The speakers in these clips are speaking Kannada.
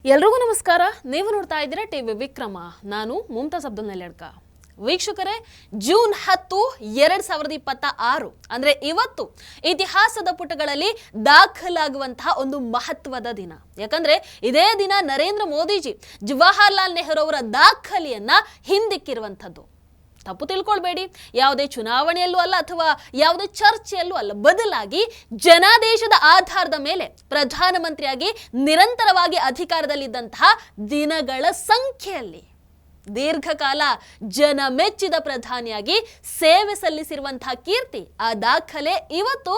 ಎಲ್ರಿಗೂ ನಮಸ್ಕಾರ. ನೀವು ನೋಡ್ತಾ ಇದ್ದೀರಾ ಟಿವಿ ವಿಕ್ರಮ. ನಾನು ಮುಮ್ತಾಜ್ ಅಬ್ದುಲ್ ನೆಲ್ಯಡ್ಕ. ವೀಕ್ಷಕರೇ, ಜೂನ್ 10, 2026 ಅಂದ್ರೆ ಇವತ್ತು ಇತಿಹಾಸದ ಪುಟಗಳಲ್ಲಿ ದಾಖಲಾಗುವಂತಹ ಒಂದು ಮಹತ್ವದ ದಿನ. ಯಾಕಂದ್ರೆ ಇದೇ ದಿನ ನರೇಂದ್ರ ಮೋದಿಜಿ ಜವಾಹರ್ಲಾಲ್ ನೆಹರು ಅವರ ದಾಖಲೆಯನ್ನ ಹಿಂದಿಕ್ಕಿರುವಂಥದ್ದು. ತಪ್ಪು ತಿಳ್ಕೊಳ್ಬೇಡಿ, ಯಾವುದೇ ಚುನಾವಣೆಯಲ್ಲೂ ಅಲ್ಲ ಅಥವಾ ಯಾವುದೇ ಚರ್ಚೆಯಲ್ಲೂ ಅಲ್ಲ, ಬದಲಾಗಿ ಜನಾದೇಶದ ಆಧಾರದ ಮೇಲೆ ಪ್ರಧಾನಮಂತ್ರಿಯಾಗಿ ನಿರಂತರವಾಗಿ ಅಧಿಕಾರದಲ್ಲಿದ್ದಂತಹ ದಿನಗಳ ಸಂಖ್ಯೆಯಲ್ಲಿ ದೀರ್ಘಕಾಲ ಜನ ಮೆಚ್ಚಿದ ಪ್ರಧಾನಿಯಾಗಿ ಸೇವೆ ಸಲ್ಲಿಸಿರುವಂತಹ ಕೀರ್ತಿ, ಆ ದಾಖಲೆ ಇವತ್ತು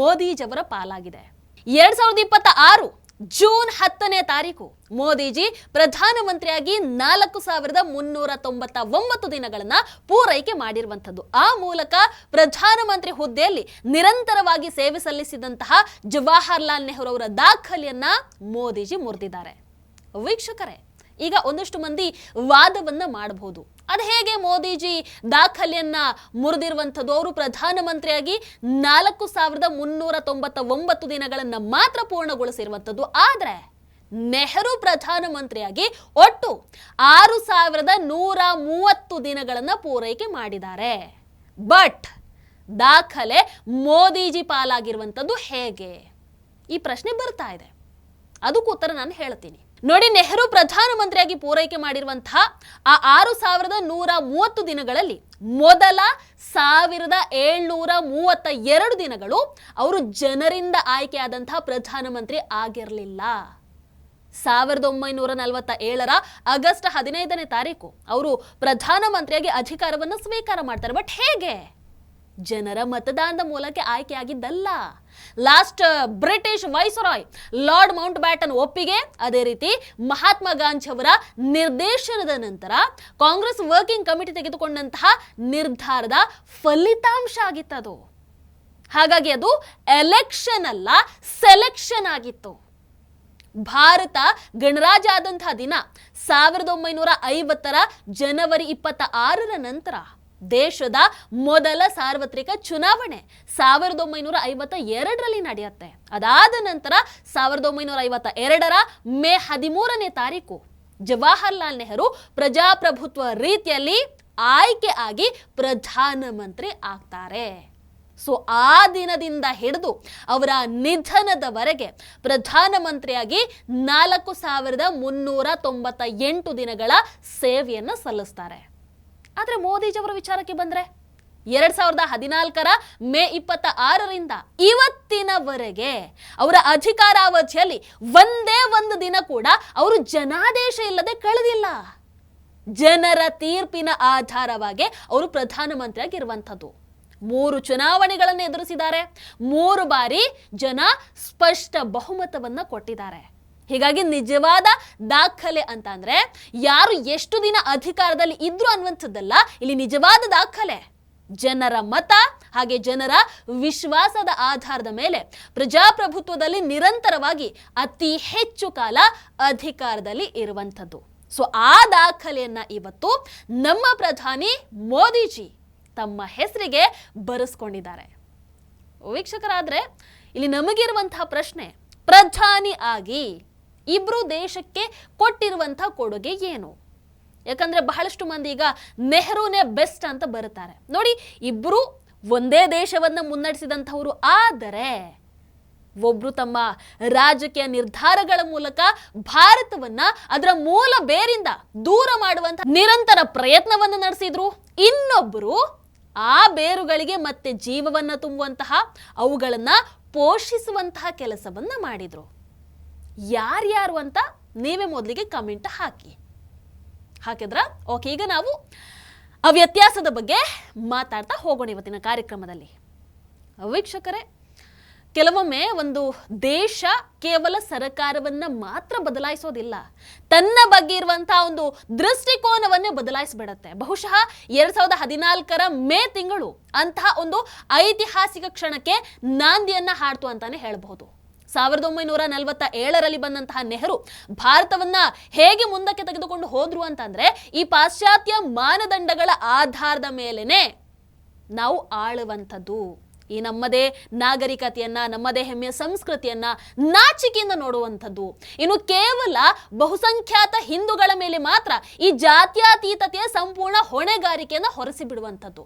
ಮೋದಿಜಿಯವರ ಪಾಲಾಗಿದೆ. 2026 ಜೂನ್ 10ನೇ ತಾರೀಕು ಮೋದಿಜಿ ಪ್ರಧಾನಮಂತ್ರಿಯಾಗಿ 4399 ದಿನಗಳನ್ನ ಪೂರೈಕೆ ಮಾಡಿರುವಂಥದ್ದು. ಆ ಮೂಲಕ ಪ್ರಧಾನಮಂತ್ರಿ ಹುದ್ದೆಯಲ್ಲಿ ನಿರಂತರವಾಗಿ ಸೇವೆ ಸಲ್ಲಿಸಿದಂತಹ ಜವಾಹರ್ಲಾಲ್ ನೆಹರು ಅವರ ದಾಖಲೆಯನ್ನ ಮೋದಿಜಿ ಮುರಿದಿದ್ದಾರೆ. ವೀಕ್ಷಕರೇ, ಈಗ ಒಂದಷ್ಟು ಮಂದಿ ವಾದವನ್ನ ಮಾಡಬಹುದು, ಅದು ಹೇಗೆ ಮೋದಿಜಿ ದಾಖಲೆಯನ್ನ ಮುರಿದಿರುವಂಥದ್ದು? ಅವರು ಪ್ರಧಾನಮಂತ್ರಿಯಾಗಿ 4399 ದಿನಗಳನ್ನ ಮಾತ್ರ ಪೂರ್ಣಗೊಳಿಸಿರುವಂಥದ್ದು. ಆದ್ರೆ ನೆಹರು ಪ್ರಧಾನಮಂತ್ರಿಯಾಗಿ ಒಟ್ಟು 6130 ದಿನಗಳನ್ನ ಪೂರೈಕೆ ಮಾಡಿದ್ದಾರೆ. ಬಟ್ ದಾಖಲೆ ಮೋದಿಜಿ ಪಾಲಾಗಿರುವಂಥದ್ದು ಹೇಗೆ? ಈ ಪ್ರಶ್ನೆ ಬರ್ತಾ ಇದೆ. ಅದಕ್ಕೂ ಉತ್ತರ ನಾನು ಹೇಳ್ತೀನಿ. ನೋಡಿ, ನೆಹರು ಪ್ರಧಾನಮಂತ್ರಿಯಾಗಿ ಪೂರೈಕೆ ಮಾಡಿರುವಂತಹ ಆ 6130 ದಿನಗಳಲ್ಲಿ ಮೊದಲ 1732 ದಿನಗಳು ಅವರು ಜನರಿಂದ ಆಯ್ಕೆಯಾದಂತಹ ಪ್ರಧಾನಮಂತ್ರಿ ಆಗಿರಲಿಲ್ಲ. 1947 ಆಗಸ್ಟ್ 15ನೇ ತಾರೀಕು ಅವರು ಪ್ರಧಾನಮಂತ್ರಿಯಾಗಿ ಅಧಿಕಾರವನ್ನು ಸ್ವೀಕಾರ ಮಾಡ್ತಾರೆ. ಬಟ್ ಹೇಗೆ? ಜನರ ಮತದಾನದ ಮೂಲಕ ಆಯ್ಕೆಯಾಗಿದ್ದಲ್ಲ. Last British viceroy Lord Mountbatten ಒಪ್ಪಿಗೆ, ಅದೇ ರೀತಿ ಮಹಾತ್ಮ ಗಾಂಧಿ ಅವರ ನಿರ್ದೇಶನದ ನಂತರ ಕಾಂಗ್ರೆಸ್ ವರ್ಕಿಂಗ್ ಕಮಿಟಿ ತೆಗೆದುಕೊಂಡಂತಹ ನಿರ್ಧಾರದ ಫಲಿತಾಂಶ ಆಗಿತ್ತದು. ಹಾಗಾಗಿ ಅದು ಎಲೆಕ್ಷನ್ ಅಲ್ಲ, ಸೆಲೆಕ್ಷನ್ ಆಗಿತ್ತು. ಭಾರತ ಗಣರಾಜ್ಯ ಆದಂತಹ ದಿನ 1950 ಜನವರಿ 26 ನಂತರ ದೇಶದ ಮೊದಲ ಸಾರ್ವತ್ರಿಕ ಚುನಾವಣೆ 1952ರಲ್ಲಿ ನಡೆಯುತ್ತೆ. ಅದಾದ ನಂತರ 1952 ಮೇ 13ನೇ ತಾರೀಕು ಜವಾಹರ್ಲಾಲ್ ನೆಹರು ಪ್ರಜಾಪ್ರಭುತ್ವ ರೀತಿಯಲ್ಲಿ ಆಯ್ಕೆ ಆಗಿ ಪ್ರಧಾನಮಂತ್ರಿ ಆಗ್ತಾರೆ. ಸೊ ಆ ದಿನದಿಂದ ಹಿಡಿದು ಅವರ ನಿಧನದವರೆಗೆ ಪ್ರಧಾನಮಂತ್ರಿಯಾಗಿ 4398 ದಿನಗಳ ಸೇವೆಯನ್ನ ಸಲ್ಲಿಸ್ತಾರೆ. ಆದ್ರೆ ಮೋದಿಜಿಯವರ ವಿಚಾರಕ್ಕೆ ಬಂದ್ರೆ 2014 ಮೇ 26ರಿಂದ ಇವತ್ತಿನವರೆಗೆ ಅವರ ಅಧಿಕಾರಾವಧಿಯಲ್ಲಿ ಒಂದೇ ಒಂದು ದಿನ ಕೂಡ ಅವರು ಜನಾದೇಶ ಇಲ್ಲದೆ ಕಳೆದಿಲ್ಲ. ಜನರ ತೀರ್ಪಿನ ಆಧಾರವಾಗಿ ಅವರು ಪ್ರಧಾನಮಂತ್ರಿಯಾಗಿರುವಂಥದ್ದು. 3 ಚುನಾವಣೆಗಳನ್ನು ಎದುರಿಸಿದ್ದಾರೆ. 3 ಬಾರಿ ಜನ ಸ್ಪಷ್ಟ ಬಹುಮತವನ್ನ ಕೊಟ್ಟಿದ್ದಾರೆ. ಹೀಗಾಗಿ ನಿಜವಾದ ದಾಖಲೆ ಅಂತ ಅಂದ್ರೆ ಯಾರು ಎಷ್ಟು ದಿನ ಅಧಿಕಾರದಲ್ಲಿ ಇದ್ರು ಅನ್ನುವಂಥದ್ದಲ್ಲ. ಇಲ್ಲಿ ನಿಜವಾದ ದಾಖಲೆ ಜನರ ಮತ ಹಾಗೆ ಜನರ ವಿಶ್ವಾಸದ ಆಧಾರದ ಮೇಲೆ ಪ್ರಜಾಪ್ರಭುತ್ವದಲ್ಲಿ ನಿರಂತರವಾಗಿ ಅತಿ ಹೆಚ್ಚು ಕಾಲ ಅಧಿಕಾರದಲ್ಲಿ ಇರುವಂಥದ್ದು. ಸೊ ಆ ದಾಖಲೆಯನ್ನ ಇವತ್ತು ನಮ್ಮ ಪ್ರಧಾನಿ ಮೋದಿಜಿ ತಮ್ಮ ಹೆಸರಿಗೆ ಬರೆಸ್ಕೊಂಡಿದ್ದಾರೆ. ವೀಕ್ಷಕರಾದ್ರೆ ಇಲ್ಲಿ ನಮಗಿರುವಂತಹ ಪ್ರಶ್ನೆ, ಪ್ರಧಾನಿ ಆಗಿ ಇಬ್ರು ದೇಶಕ್ಕೆ ಕೊಟ್ಟಿರುವಂತಹ ಕೊಡುಗೆ ಏನು? ಯಾಕಂದ್ರೆ ಬಹಳಷ್ಟು ಮಂದಿ ಈಗ ನೆಹರೂನೇ ಬೆಸ್ಟ್ ಅಂತ ಬರುತ್ತಾರೆ. ನೋಡಿ, ಇಬ್ರು ಒಂದೇ ದೇಶವನ್ನ ಮುನ್ನಡೆಸಿದಂಥವ್ರು. ಆದರೆ ಒಬ್ರು ತಮ್ಮ ರಾಜಕೀಯ ನಿರ್ಧಾರಗಳ ಮೂಲಕ ಭಾರತವನ್ನ ಅದರ ಮೂಲ ಬೇರಿಂದ ದೂರ ಮಾಡುವಂತಹ ನಿರಂತರ ಪ್ರಯತ್ನವನ್ನು ನಡೆಸಿದ್ರು. ಇನ್ನೊಬ್ಬರು ಆ ಬೇರುಗಳಿಗೆ ಮತ್ತೆ ಜೀವವನ್ನ ತುಂಬುವಂತಹ, ಅವುಗಳನ್ನ ಪೋಷಿಸುವಂತಹ ಕೆಲಸವನ್ನ ಮಾಡಿದ್ರು. ಯಾರ್ಯಾರು ಅಂತ ನೀವೇ ಮೊದಲಿಗೆ ಕಮೆಂಟ್ ಹಾಕಿದ್ರ? ಓಕೆ, ಈಗ ನಾವು ಆ ವ್ಯತ್ಯಾಸದ ಬಗ್ಗೆ ಮಾತಾಡ್ತಾ ಹೋಗೋಣ ಇವತ್ತಿನ ಕಾರ್ಯಕ್ರಮದಲ್ಲಿ. ವೀಕ್ಷಕರೇ, ಕೆಲವೊಮ್ಮೆ ಒಂದು ದೇಶ ಕೇವಲ ಸರ್ಕಾರವನ್ನ ಮಾತ್ರ ಬದಲಾಯಿಸೋದಿಲ್ಲ, ತನ್ನ ಬಗ್ಗೆ ಇರುವಂತಹ ಒಂದು ದೃಷ್ಟಿಕೋನವನ್ನೇ ಬದಲಾಯಿಸ್ಬಿಡತ್ತೆ. ಬಹುಶಃ 2014 ಮೇ ತಿಂಗಳು ಅಂತಹ ಒಂದು ಐತಿಹಾಸಿಕ ಕ್ಷಣಕ್ಕೆ ನಾಂದಿಯನ್ನ ಹಾಡ್ತು ಅಂತಾನೆ ಹೇಳಬಹುದು. 1947ರಲ್ಲಿ ಬಂದಂತಹ ನೆಹರು ಭಾರತವನ್ನ ಹೇಗೆ ಮುಂದಕ್ಕೆ ತೆಗೆದುಕೊಂಡು ಹೋದ್ರು ಅಂತಂದ್ರೆ ಈ ಪಾಶ್ಚಾತ್ಯ ಮಾನದಂಡಗಳ ಆಧಾರದ ಮೇಲೆನೆ ನಾವು ಆಳುವಂಥದ್ದು, ಈ ನಮ್ಮದೇ ನಾಗರಿಕತೆಯನ್ನ, ನಮ್ಮದೇ ಹೆಮ್ಮೆಯ ಸಂಸ್ಕೃತಿಯನ್ನ ನಾಚಿಕೆಯಿಂದ ನೋಡುವಂಥದ್ದು. ಇನ್ನು ಕೇವಲ ಬಹುಸಂಖ್ಯಾತ ಹಿಂದೂಗಳ ಮೇಲೆ ಮಾತ್ರ ಈ ಜಾತ್ಯತೀತತೆಯ ಸಂಪೂರ್ಣ ಹೊಣೆಗಾರಿಕೆಯನ್ನು ಹೊರಿಸಿ ಬಿಡುವಂಥದ್ದು.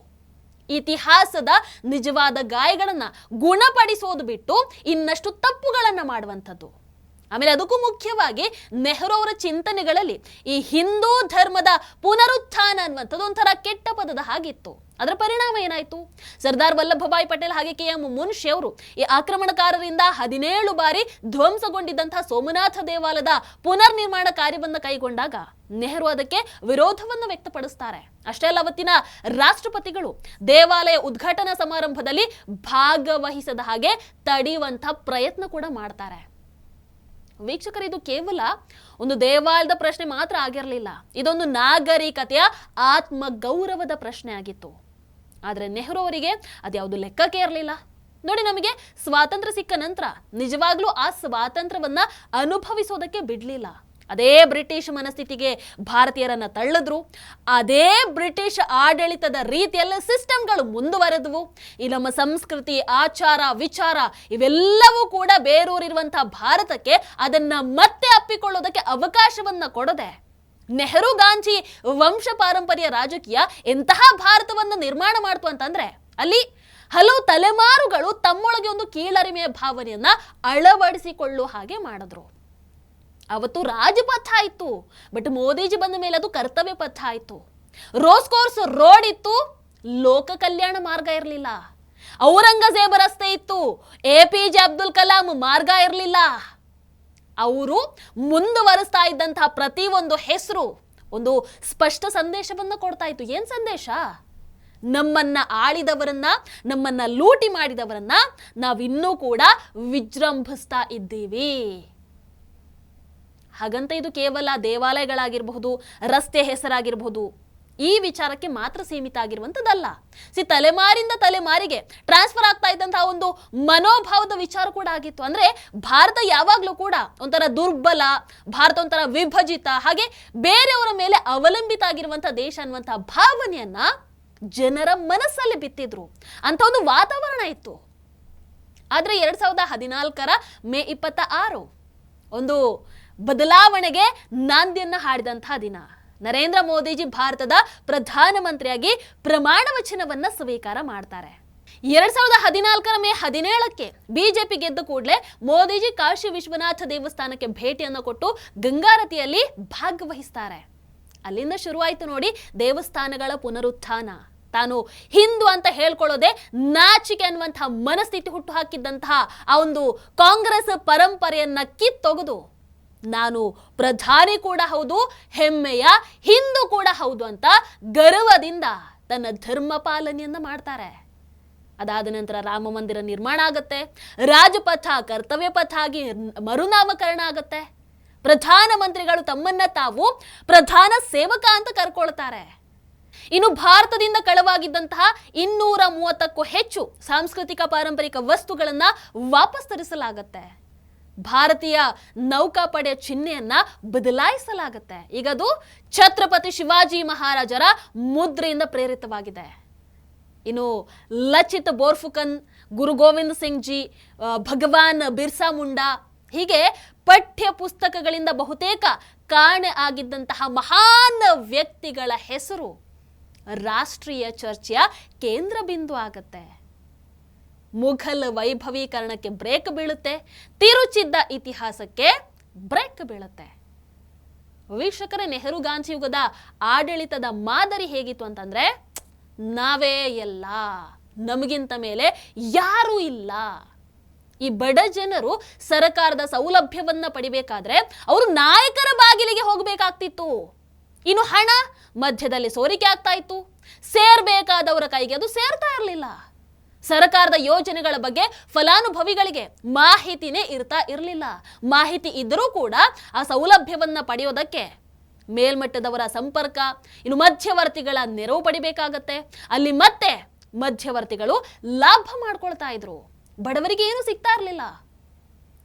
ಇತಿಹಾಸದ ನಿಜವಾದ ಗಾಯಗಳನ್ನ ಗುಣಪಡಿಸೋದು ಬಿಟ್ಟು ಇನ್ನಷ್ಟು ತಪ್ಪುಗಳನ್ನ ಮಾಡುವಂಥದ್ದು. ಆಮೇಲೆ ಅದಕ್ಕೂ ಮುಖ್ಯವಾಗಿ ನೆಹರು ಅವರ ಚಿಂತನೆಗಳಲ್ಲಿ ಈ ಹಿಂದೂ ಧರ್ಮದ ಪುನರುತ್ಥಾನ ಅನ್ನುವಂಥದ್ದು ಒಂಥರ ಕೆಟ್ಟ ಪದದ ಹಾಗಿತ್ತು. ಅದರ ಪರಿಣಾಮ ಏನಾಯ್ತು? ಸರ್ದಾರ್ ವಲ್ಲಭಭಾಯಿ ಪಟೇಲ್ ಹಾಗೆ KM ಮುನ್ಷಿ ಅವರು ಈ ಆಕ್ರಮಣಕಾರರಿಂದ 17 ಬಾರಿ ಧ್ವಂಸಗೊಂಡಿದ್ದಂತಹ ಸೋಮನಾಥ ದೇವಾಲಯದ ಪುನರ್ ನಿರ್ಮಾಣ ಕಾರ್ಯವನ್ನು ಕೈಗೊಂಡಾಗ ನೆಹರು ಅದಕ್ಕೆ ವಿರೋಧವನ್ನು ವ್ಯಕ್ತಪಡಿಸ್ತಾರೆ. ಅಷ್ಟೇ ಅಲ್ಲ, ಅವತ್ತಿನ ರಾಷ್ಟ್ರಪತಿಗಳು ದೇವಾಲಯ ಉದ್ಘಾಟನಾ ಸಮಾರಂಭದಲ್ಲಿ ಭಾಗವಹಿಸದ ಹಾಗೆ ತಡೆಯುವಂತ ಪ್ರಯತ್ನ ಕೂಡ ಮಾಡ್ತಾರೆ. ವೀಕ್ಷಕರು, ಇದು ಕೇವಲ ಒಂದು ದೇವಾಲಯದ ಪ್ರಶ್ನೆ ಮಾತ್ರ ಆಗಿರಲಿಲ್ಲ, ಇದೊಂದು ನಾಗರಿಕತೆಯ ಆತ್ಮ ಗೌರವದ ಪ್ರಶ್ನೆ ಆಗಿತ್ತು. ಆದರೆ ನೆಹರು ಅವರಿಗೆ ಅದ್ಯಾವುದು ಲೆಕ್ಕಕ್ಕೆ ಇರಲಿಲ್ಲ. ನೋಡಿ, ನಮಗೆ ಸ್ವಾತಂತ್ರ್ಯ ಸಿಕ್ಕ ನಂತರ ನಿಜವಾಗ್ಲೂ ಆ ಸ್ವಾತಂತ್ರ್ಯವನ್ನ ಅನುಭವಿಸೋದಕ್ಕೆ ಬಿಡ್ಲಿಲ್ಲ. ಅದೇ ಬ್ರಿಟಿಷ್ ಮನಸ್ಥಿತಿಗೆ ಭಾರತೀಯರನ್ನ ತಳ್ಳಿದ್ರು. ಅದೇ ಬ್ರಿಟಿಷ್ ಆಡಳಿತದ ರೀತಿಯಲ್ಲ ಸಿಸ್ಟಮ್ಗಳು ಮುಂದುವರೆದವು. ಈ ನಮ್ಮ ಸಂಸ್ಕೃತಿ, ಆಚಾರ, ವಿಚಾರ ಇವೆಲ್ಲವೂ ಕೂಡ ಬೇರೂರಿರುವಂತಹ ಭಾರತಕ್ಕೆ ಅದನ್ನ ಮತ್ತೆ ಅಪ್ಪಿಕೊಳ್ಳೋದಕ್ಕೆ ಅವಕಾಶವನ್ನ ಕೊಡದೆ ನೆಹರು ಗಾಂಧಿ ವಂಶ ಪಾರಂಪರ್ಯ ರಾಜಕೀಯ ಎಂತಹ ಭಾರತವನ್ನ ನಿರ್ಮಾಣ ಮಾಡ್ತು ಅಂತಂದ್ರೆ ಅಲ್ಲಿ ಹಲವು ತಲೆಮಾರುಗಳು ತಮ್ಮೊಳಗೆ ಒಂದು ಕೀಳರಿಮೆಯ ಭಾವನೆಯನ್ನ ಅಳವಡಿಸಿಕೊಳ್ಳುವ ಹಾಗೆ ಮಾಡಿದ್ರು. ಅವತ್ತು ರಾಜಪಥ ಇತ್ತು, ಬಟ್ ಮೋದಿಜಿ ಬಂದ ಮೇಲೆ ಅದು ಕರ್ತವ್ಯ ಪಥ ಆಯ್ತು. ರೋಸ್ ಕೋರ್ಸ್ ರೋಡ್ ಇತ್ತು, ಲೋಕ ಕಲ್ಯಾಣ ಮಾರ್ಗ ಇರಲಿಲ್ಲ. ಔರಂಗಜೇಬ ರಸ್ತೆ ಇತ್ತು, APJ ಅಬ್ದುಲ್ ಕಲಾಂ ಮಾರ್ಗ ಇರಲಿಲ್ಲ. ಅವರು ಮುಂದುವರಿಸ್ತಾ ಇದ್ದಂತಹ ಪ್ರತಿ ಒಂದು ಹೆಸರು ಒಂದು ಸ್ಪಷ್ಟ ಸಂದೇಶವನ್ನ ಕೊಡ್ತಾ ಇತ್ತು. ಏನ್ ಸಂದೇಶ? ನಮ್ಮನ್ನ ಆಳಿದವರನ್ನ, ನಮ್ಮನ್ನ ಲೂಟಿ ಮಾಡಿದವರನ್ನ ನಾವಿನ್ನೂ ಕೂಡ ವಿಜೃಂಭಿಸ್ತಾ ಇದ್ದೀವಿ. ಹಾಗಂತ ಇದು ಕೇವಲ ದೇವಾಲಯಗಳಾಗಿರಬಹುದು, ರಸ್ತೆ ಹೆಸರಾಗಿರಬಹುದು, ಈ ವಿಚಾರಕ್ಕೆ ಮಾತ್ರ ಸೀಮಿತ ಆಗಿರುವಂಥದ್ದಲ್ಲ. ತಲೆಮಾರಿಂದ ತಲೆಮಾರಿಗೆ ಟ್ರಾನ್ಸ್ಫರ್ ಆಗ್ತಾ ಇದ್ದಂತಹ ಒಂದು ಮನೋಭಾವದ ವಿಚಾರ ಕೂಡ ಆಗಿತ್ತು. ಅಂದ್ರೆ ಭಾರತ ಯಾವಾಗ್ಲೂ ಕೂಡ ಒಂಥರ ದುರ್ಬಲ, ಭಾರತ ಒಂಥರ ವಿಭಜಿತ, ಹಾಗೆ ಬೇರೆಯವರ ಮೇಲೆ ಅವಲಂಬಿತ ಆಗಿರುವಂತಹ ದೇಶ ಅನ್ನುವಂತಹ ಭಾವನೆಯನ್ನ ಜನರ ಮನಸ್ಸಲ್ಲಿ ಬಿತ್ತಿದ್ರು. ಅಂತ ಒಂದು ವಾತಾವರಣ ಇತ್ತು. ಆದ್ರೆ 2014 ಮೇ 26 ಒಂದು ಬದಲಾವಣೆಗೆ ನಾಂದಿಯನ್ನ ಹಾಡಿದಂತಹ ದಿನ. ನರೇಂದ್ರ ಮೋದಿಜಿ ಭಾರತದ ಪ್ರಧಾನಮಂತ್ರಿಯಾಗಿ ಪ್ರಮಾಣ ವಚನವನ್ನ ಸ್ವೀಕಾರ ಮಾಡ್ತಾರೆ. 2014 ಮೇ 17 ಬಿಜೆಪಿ ಗೆದ್ದ ಕೂಡಲೇ ಮೋದಿಜಿ ಕಾಶಿ ವಿಶ್ವನಾಥ ದೇವಸ್ಥಾನಕ್ಕೆ ಭೇಟಿಯನ್ನು ಕೊಟ್ಟು ಗಂಗಾರತಿಯಲ್ಲಿ ಭಾಗವಹಿಸ್ತಾರೆ. ಅಲ್ಲಿಂದ ಶುರುವಾಯಿತು ನೋಡಿ ದೇವಸ್ಥಾನಗಳ ಪುನರುತ್ಥಾನ. ತಾನು ಹಿಂದೂ ಅಂತ ಹೇಳ್ಕೊಳ್ಳೋದೆ ನಾಚಿಕೆ ಅನ್ನುವಂತಹ ಮನಸ್ಥಿತಿ ಹುಟ್ಟು ಹಾಕಿದ್ದಂತಹ ಆ ಒಂದು ಕಾಂಗ್ರೆಸ್ ಪರಂಪರೆಯನ್ನ ಕಿತ್ತೊಗೆದು ನಾನು ಪ್ರಧಾನಿ ಕೂಡ ಹೌದು, ಹೆಮ್ಮೆಯ ಹಿಂದೂ ಕೂಡ ಹೌದು ಅಂತ ಗರ್ವದಿಂದ ತನ್ನ ಧರ್ಮ ಪಾಲನೆಯನ್ನ ಮಾಡ್ತಾರೆ. ಅದಾದ ನಂತರ ರಾಮ ಮಂದಿರ ನಿರ್ಮಾಣ ಆಗತ್ತೆ, ರಾಜಪಥ ಕರ್ತವ್ಯ ಪಥ ಆಗಿ ಮರುನಾಮಕರಣ ಆಗತ್ತೆ. ಪ್ರಧಾನಮಂತ್ರಿಗಳು ತಮ್ಮನ್ನ ತಾವು ಪ್ರಧಾನ ಸೇವಕ ಅಂತ ಕರ್ಕೊಳ್ತಾರೆ. ಇನ್ನು ಭಾರತದಿಂದ ಕಳವಾಗಿದ್ದಂತಹ 230ಕ್ಕೂ ಹೆಚ್ಚು ಸಾಂಸ್ಕೃತಿಕ ಪಾರಂಪರಿಕ ವಸ್ತುಗಳನ್ನ ವಾಪಸ್ ತರಿಸಲಾಗತ್ತೆ. ಭಾರತೀಯ ನೌಕಾಪಡೆಯ ಚಿಹ್ನೆಯನ್ನ ಬದಲಾಯಿಸಲಾಗುತ್ತೆ. ಈಗ ಅದು ಛತ್ರಪತಿ ಶಿವಾಜಿ ಮಹಾರಾಜರ ಮುದ್ರೆಯಿಂದ ಪ್ರೇರಿತವಾಗಿದೆ. ಇನ್ನು ಲಚಿತ್ ಬೋರ್ಫುಕನ್, ಗುರು ಗೋವಿಂದ್ ಸಿಂಗ್ ಜಿ, ಭಗವಾನ್ ಬಿರ್ಸಾ ಮುಂಡಾ, ಹೀಗೆ ಪಠ್ಯ ಪುಸ್ತಕಗಳಿಂದ ಬಹುತೇಕ ಕಾಣೆ ಆಗಿದ್ದಂತಹ ಮಹಾನ್ ವ್ಯಕ್ತಿಗಳ ಹೆಸರು ರಾಷ್ಟ್ರೀಯ ಚರ್ಚೆಯ ಕೇಂದ್ರ ಬಿಂದು ಆಗತ್ತೆ. ಮುಘಲ್ ವೈಭವೀಕರಣಕ್ಕೆ ಬ್ರೇಕ್ ಬೀಳುತ್ತೆ, ತಿರುಚಿದ್ದ ಇತಿಹಾಸಕ್ಕೆ ಬ್ರೇಕ್ ಬೀಳುತ್ತೆ. ವೀಕ್ಷಕರೇ, ನೆಹರು ಗಾಂಧಿ ಯುಗದ ಆಡಳಿತದ ಮಾದರಿ ಹೇಗಿತ್ತು ಅಂತಂದ್ರೆ, ನಾವೇ ಎಲ್ಲ, ನಮಗಿಂತ ಮೇಲೆ ಯಾರೂ ಇಲ್ಲ. ಈ ಬಡ ಜನರು ಸರ್ಕಾರದ ಸೌಲಭ್ಯವನ್ನ ಪಡಿಬೇಕಾದ್ರೆ ಅವರು ನಾಯಕರ ಬಾಗಿಲಿಗೆ ಹೋಗಬೇಕಾಗ್ತಿತ್ತು. ಇನ್ನು ಹಣ ಮಧ್ಯದಲ್ಲಿ ಸೋರಿಕೆ ಆಗ್ತಾ ಇತ್ತು, ಸೇರ್ಬೇಕಾದವರ ಕೈಗೆ ಅದು ಸೇರ್ತಾ ಇರಲಿಲ್ಲ. ಸರ್ಕಾರದ ಯೋಜನೆಗಳ ಬಗ್ಗೆ ಫಲಾನುಭವಿಗಳಿಗೆ ಮಾಹಿತಿನೇ ಇರಲಿಲ್ಲ. ಮಾಹಿತಿ ಇದ್ರೂ ಕೂಡ ಆ ಸೌಲಭ್ಯವನ್ನ ಪಡೆಯೋದಕ್ಕೆ ಮೇಲ್ಮಟ್ಟದವರ ಸಂಪರ್ಕ, ಇನ್ನು ಮಧ್ಯವರ್ತಿಗಳ ನೆರವು ಪಡಿಬೇಕಾಗತ್ತೆ. ಅಲ್ಲಿ ಮತ್ತೆ ಮಧ್ಯವರ್ತಿಗಳು ಲಾಭ ಮಾಡ್ಕೊಳ್ತಾ ಇದ್ರು. ಬಡವರಿಗೆ ಏನು ಸಿಗ್ತಾ ಇರಲಿಲ್ಲ.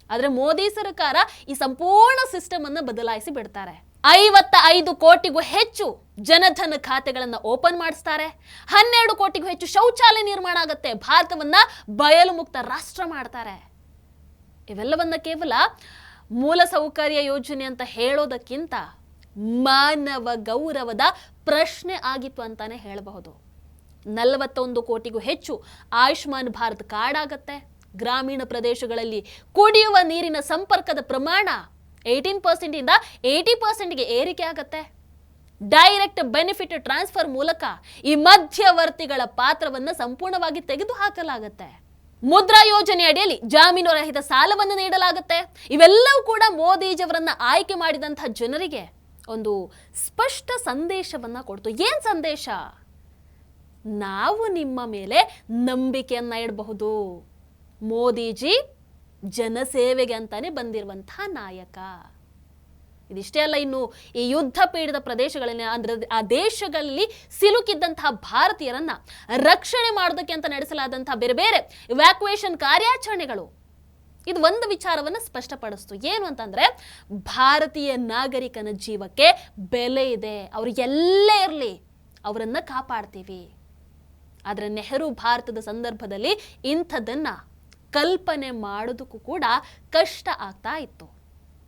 ಆದ್ರೆ ಮೋದಿ ಸರ್ಕಾರ ಈ ಸಂಪೂರ್ಣ ಸಿಸ್ಟಮ್ ಅನ್ನು ಬದಲಾಯಿಸಿ ಬಿಡ್ತಾರೆ. 55 ಕೋಟಿಗೂ ಹೆಚ್ಚು ಜನಧನ ಖಾತೆಗಳನ್ನ ಓಪನ್ ಮಾಡಿಸ್ತಾರೆ. 12 ಕೋಟಿಗೂ ಹೆಚ್ಚು ಶೌಚಾಲಯ ನಿರ್ಮಾಣ ಆಗುತ್ತೆ. ಭಾರತವನ್ನ ಬಯಲು ಮುಕ್ತ ರಾಷ್ಟ್ರ ಮಾಡ್ತಾರೆ. ಇವೆಲ್ಲವನ್ನ ಕೇವಲ ಮೂಲಸೌಕರ್ಯ ಯೋಜನೆ ಅಂತ ಹೇಳೋದಕ್ಕಿಂತ ಮಾನವ ಗೌರವದ ಪ್ರಶ್ನೆ ಆಗಿತ್ತು ಅಂತಾನೆ ಹೇಳಬಹುದು. 41 ಕೋಟಿಗೂ ಹೆಚ್ಚು ಆಯುಷ್ಮಾನ್ ಭಾರತ್ ಕಾರ್ಡ್ ಆಗತ್ತೆ. ಗ್ರಾಮೀಣ ಪ್ರದೇಶಗಳಲ್ಲಿ ಕುಡಿಯುವ ನೀರಿನ ಸಂಪರ್ಕದ ಪ್ರಮಾಣ 18% ಇಂದ 80%ಗೆ ಏರಿಕೆ ಆಗತ್ತೆ. ಡೈರೆಕ್ಟ್ ಬೆನಿಫಿಟ್ ಟ್ರಾನ್ಸ್ಫರ್ ಮೂಲಕ ಈ ಮಧ್ಯವರ್ತಿಗಳ ಪಾತ್ರವನ್ನು ಸಂಪೂರ್ಣವಾಗಿ ತೆಗೆದುಹಾಕಲಾಗುತ್ತೆ. ಮುದ್ರಾ ಯೋಜನೆ ಅಡಿಯಲ್ಲಿ ಜಾಮೀನು ರಹಿತ ಸಾಲವನ್ನು ನೀಡಲಾಗುತ್ತೆ. ಇವೆಲ್ಲವೂ ಕೂಡ ಮೋದಿಜಿಯವರನ್ನ ಆಯ್ಕೆ ಮಾಡಿದಂತಹ ಜನರಿಗೆ ಒಂದು ಸ್ಪಷ್ಟ ಸಂದೇಶವನ್ನ ಕೊಡ್ತು. ಏನ್ ಸಂದೇಶ? ನಾವು ನಿಮ್ಮ ಮೇಲೆ ನಂಬಿಕೆಯನ್ನ ಇಡಬಹುದು. ಮೋದಿಜಿ ಜನಸೇವೆಗೆ ಅಂತಾನೆ ಬಂದಿರುವಂತಹ ನಾಯಕ. ಇದಿಷ್ಟೇ ಅಲ್ಲ, ಇನ್ನು ಈ ಯುದ್ಧ ಪೀಡಿತ ಪ್ರದೇಶಗಳಲ್ಲಿ ಅಂದ್ರೆ ಆ ದೇಶಗಳಲ್ಲಿ ಸಿಲುಕಿದ್ದಂತಹ ಭಾರತೀಯರನ್ನ ರಕ್ಷಣೆ ಮಾಡೋದಕ್ಕೆ ಅಂತ ನಡೆಸಲಾದಂತಹ ಬೇರೆ ಬೇರೆ ಇವ್ಯಾಕ್ಯುಯೇಷನ್ ಕಾರ್ಯಾಚರಣೆಗಳು ಇದು ಒಂದು ವಿಚಾರವನ್ನು ಸ್ಪಷ್ಟಪಡಿಸ್ತು. ಏನು ಅಂತಂದ್ರೆ ಭಾರತೀಯ ನಾಗರಿಕನ ಜೀವಕ್ಕೆ ಬೆಲೆ ಇದೆ, ಅವ್ರು ಎಲ್ಲೇ ಇರಲಿ ಅವರನ್ನ ಕಾಪಾಡ್ತೀವಿ. ಆದ್ರೆ ನೆಹರು ಭಾರತದ ಸಂದರ್ಭದಲ್ಲಿ ಇಂಥದ್ದನ್ನ ಕಲ್ಪನೆ ಮಾಡೋದಕ್ಕೂ ಕೂಡ ಕಷ್ಟ ಆಗ್ತಾ ಇತ್ತು.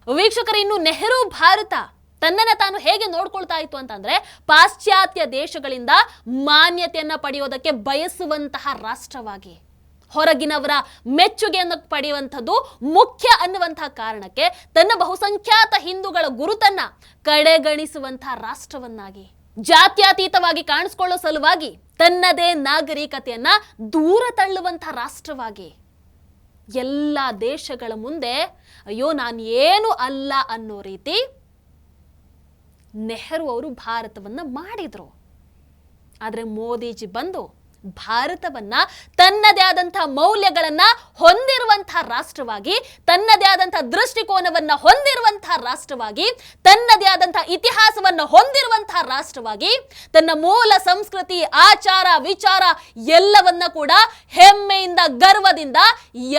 ವೀಕ್ಷಕರು, ಇನ್ನು ನೆಹರು ಭಾರತ ತನ್ನನ್ನ ತಾನು ಹೇಗೆ ನೋಡ್ಕೊಳ್ತಾ ಇತ್ತು ಅಂತಂದ್ರೆ ಪಾಶ್ಚಾತ್ಯ ದೇಶಗಳಿಂದ ಮಾನ್ಯತೆಯನ್ನ ಪಡೆಯೋದಕ್ಕೆ ಬಯಸುವಂತಹ ರಾಷ್ಟ್ರವಾಗಿ, ಹೊರಗಿನವರ ಮೆಚ್ಚುಗೆಯನ್ನು ಪಡೆಯುವಂಥದ್ದು ಮುಖ್ಯ ಅನ್ನುವಂತಹ ಕಾರಣಕ್ಕೆ ತನ್ನ ಬಹುಸಂಖ್ಯಾತ ಹಿಂದೂಗಳ ಗುರುತನ್ನ ಕಡೆಗಣಿಸುವಂತಹ ರಾಷ್ಟ್ರವನ್ನಾಗಿ, ಜಾತ್ಯತೀತವಾಗಿ ಕಾಣಿಸ್ಕೊಳ್ಳೋ ಸಲುವಾಗಿ ತನ್ನದೇ ನಾಗರಿಕತೆಯನ್ನ ದೂರ ತಳ್ಳುವಂತಹ ರಾಷ್ಟ್ರವಾಗಿ, ಎಲ್ಲ ದೇಶಗಳ ಮುಂದೆ ಅಯ್ಯೋ ನಾನು ಏನು ಅಲ್ಲ ಅನ್ನೋ ರೀತಿ ನೆಹರು ಅವರು ಭಾರತವನ್ನ ಮಾಡಿದ್ರು. ಆದ್ರೆ ಮೋದಿಜಿ ಬಂದು ಭಾರತವನ್ನ ತನ್ನದೇ ಆದಂತಹ ಮೌಲ್ಯಗಳನ್ನ ಹೊಂದಿರುವಂತಹ ರಾಷ್ಟ್ರವಾಗಿ, ತನ್ನದೇ ಆದಂತಹ ದೃಷ್ಟಿಕೋನವನ್ನ ಹೊಂದಿರುವಂತಹ ರಾಷ್ಟ್ರವಾಗಿ, ತನ್ನದೇ ಆದಂತಹ ಇತಿಹಾಸವನ್ನ ಹೊಂದಿರುವಂತಹ ರಾಷ್ಟ್ರವಾಗಿ, ತನ್ನ ಮೂಲ ಸಂಸ್ಕೃತಿ, ಆಚಾರ, ವಿಚಾರ ಎಲ್ಲವನ್ನ ಕೂಡ ಹೆಮ್ಮೆಯಿಂದ, ಗರ್ವದಿಂದ,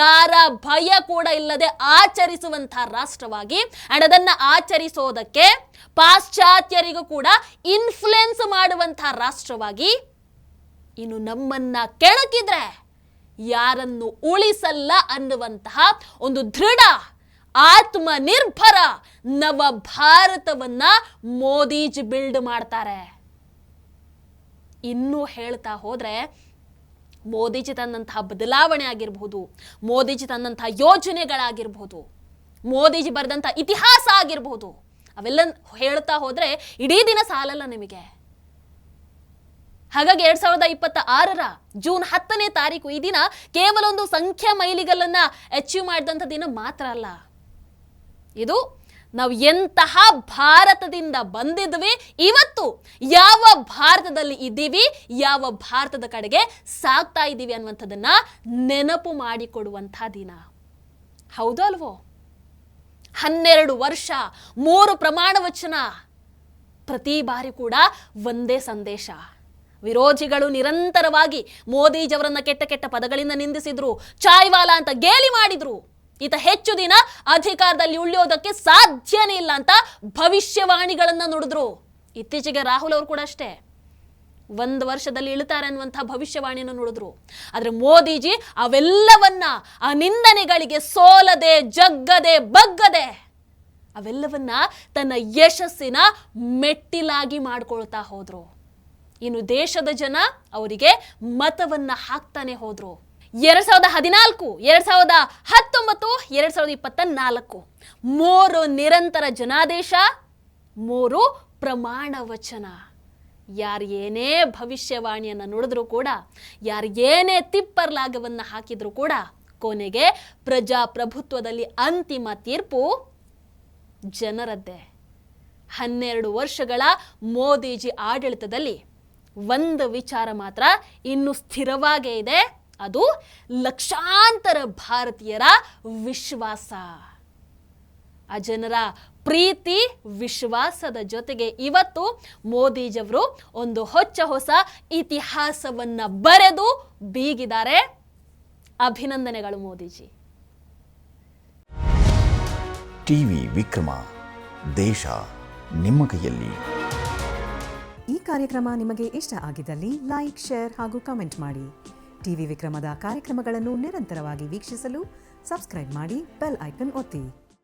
ಯಾರ ಭಯ ಕೂಡ ಇಲ್ಲದೆ ಆಚರಿಸುವಂತಹ ರಾಷ್ಟ್ರವಾಗಿ, ಅಂಡ್ ಅದನ್ನ ಆಚರಿಸೋದಕ್ಕೆ ಪಾಶ್ಚಾತ್ಯರಿಗೂ ಕೂಡ ಇನ್ಫ್ಲುಯೆನ್ಸ್ ಮಾಡುವಂತಹ ರಾಷ್ಟ್ರವಾಗಿ, ಇನ್ನು ನಮ್ಮನ್ನ ಕೆಣಕಿದ್ರೆ ಯಾರನ್ನು ಉಳಿಸಲ್ಲ ಅನ್ನುವಂತಹ ಒಂದು ದೃಢ ಆತ್ಮನಿರ್ಭರ ನವ ಭಾರತವನ್ನ ಮೋದಿಜಿ ಬಿಲ್ಡ್ ಮಾಡ್ತಾರೆ. ಇನ್ನೂ ಹೇಳ್ತಾ ಹೋದ್ರೆ ಮೋದಿಜಿ ತನ್ನಂತಹ ಬದಲಾವಣೆ ಆಗಿರಬಹುದು, ಮೋದಿಜಿ ತನ್ನಂತಹ ಯೋಜನೆಗಳಾಗಿರ್ಬಹುದು, ಮೋದಿಜಿ ಬರೆದಂತಹ ಇತಿಹಾಸ ಆಗಿರಬಹುದು, ಅವೆಲ್ಲ ಹೇಳ್ತಾ ಹೋದ್ರೆ ಇಡೀ ದಿನ ಸಾಲಲ್ಲ ನಿಮಗೆ. ಹಾಗಾಗಿ 2026 ಜೂನ್ 10ನೇ ತಾರೀಕು ಈ ದಿನ ಕೇವಲ ಒಂದು ಸಂಖ್ಯಾ ಮೈಲಿಗಲ್ಲನ್ನ ಅಚೀವ್ ಮಾಡಿದಂಥ ದಿನ ಮಾತ್ರ ಅಲ್ಲ, ಇದು ನಾವು ಎಂತಹ ಭಾರತದಿಂದ ಬಂದಿದ್ವಿ, ಇವತ್ತು ಯಾವ ಭಾರತದಲ್ಲಿ ಇದ್ದೀವಿ, ಯಾವ ಭಾರತದ ಕಡೆಗೆ ಸಾಗ್ತಾ ಇದ್ದೀವಿ ಅನ್ನುವಂಥದ್ದನ್ನ ನೆನಪು ಮಾಡಿಕೊಡುವಂತಹ ದಿನ. ಹೌದು ಅಲ್ವೋ? 12 ವರ್ಷ, 3 ಪ್ರಮಾಣ ವಚನ, ಪ್ರತಿ ಬಾರಿ ಕೂಡ ಒಂದೇ ಸಂದೇಶ. ವಿರೋಧಿಗಳು ನಿರಂತರವಾಗಿ ಮೋದಿಜಿಯವರನ್ನ ಕೆಟ್ಟ ಕೆಟ್ಟ ಪದಗಳಿಂದ ನಿಂದಿಸಿದ್ರು, ಚಾಯ್ವಾಲಾ ಅಂತ ಗೇಲಿ ಮಾಡಿದ್ರು, ಈತ ಹೆಚ್ಚು ದಿನ ಅಧಿಕಾರದಲ್ಲಿ ಉಳಿಯೋದಕ್ಕೆ ಸಾಧ್ಯನೇ ಇಲ್ಲ ಅಂತ ಭವಿಷ್ಯವಾಣಿಗಳನ್ನ ನುಡಿದ್ರು. ಇತ್ತೀಚೆಗೆ ರಾಹುಲ್ ಅವರು ಕೂಡ ಅಷ್ಟೇ 1 ವರ್ಷದಲ್ಲಿ ಇಳುತ್ತಾರೆ ಅನ್ನುವಂತಹ ಭವಿಷ್ಯವಾಣಿಯನ್ನು ನುಡಿದ್ರು. ಆದ್ರೆ ಮೋದಿಜಿ ಅವೆಲ್ಲವನ್ನ, ಆ ನಿಂದನೆಗಳಿಗೆ ಸೋಲದೆ, ಜಗ್ಗದೆ, ಬಗ್ಗದೆ ಅವೆಲ್ಲವನ್ನ ತನ್ನ ಯಶಸ್ಸಿನ ಮೆಟ್ಟಿಲಾಗಿ ಮಾಡ್ಕೊಳ್ತಾ ಹೋದ್ರು. ಇನ್ನು ದೇಶದ ಜನ ಅವರಿಗೆ ಮತವನ್ನ ಹಾಕ್ತಾನೆ ಹೋದ್ರು. 2014, 2019, 2024 3 ನಿರಂತರ ಜನಾದೇಶ, 3 ಪ್ರಮಾಣ ವಚನ. ಯಾರು ಏನೇ ಭವಿಷ್ಯವಾಣಿಯನ್ನ ನುಡಿದ್ರು ಕೂಡ, ಯಾರು ಏನೇ ತಿಪ್ಪರ್ಲಾಗವನ್ನ ಹಾಕಿದ್ರು ಕೂಡ, ಕೊನೆಗೆ ಪ್ರಜಾಪ್ರಭುತ್ವದಲ್ಲಿ ಅಂತಿಮ ತೀರ್ಪು ಜನರದ್ದೇ. 12 ವರ್ಷಗಳ ಮೋದಿಜಿ ಆಡಳಿತದಲ್ಲಿ ಒಂದು ವಿಚಾರ ಮಾತ್ರ ಇನ್ನು ಸ್ಥಿರವಾಗೇ ಇದೆ, ಅದು ಲಕ್ಷಾಂತರ ಭಾರತೀಯರ ವಿಶ್ವಾಸ. ಆ ಜನರ ಪ್ರೀತಿ, ವಿಶ್ವಾಸದ ಜೊತೆಗೆ ಇವತ್ತು ಮೋದಿಜಿಯವರು ಒಂದು ಹೊಸ ಇತಿಹಾಸವನ್ನ ಬರೆದು ಬೀಗಿದ್ದಾರೆ. ಅಭಿನಂದನೆಗಳು ಮೋದಿಜಿ. ಟಿವಿ ವಿಕ್ರಮ, ದೇಶ ನಿಮ್ಮ ಕೈಯಲ್ಲಿ. ಈ ಕಾರ್ಯಕ್ರಮ ನಿಮಗೆ ಇಷ್ಟ ಆಗಿದ್ದಲ್ಲಿ ಲೈಕ್, ಶೇರ್ ಹಾಗೂ ಕಮೆಂಟ್ ಮಾಡಿ. ಟಿವಿ ವಿಕ್ರಮದ ಕಾರ್ಯಕ್ರಮಗಳನ್ನು ನಿರಂತರವಾಗಿ ವೀಕ್ಷಿಸಲು ಸಬ್ಸ್ಕ್ರೈಬ್ ಮಾಡಿ, ಬೆಲ್ ಐಕನ್ ಒತ್ತಿ.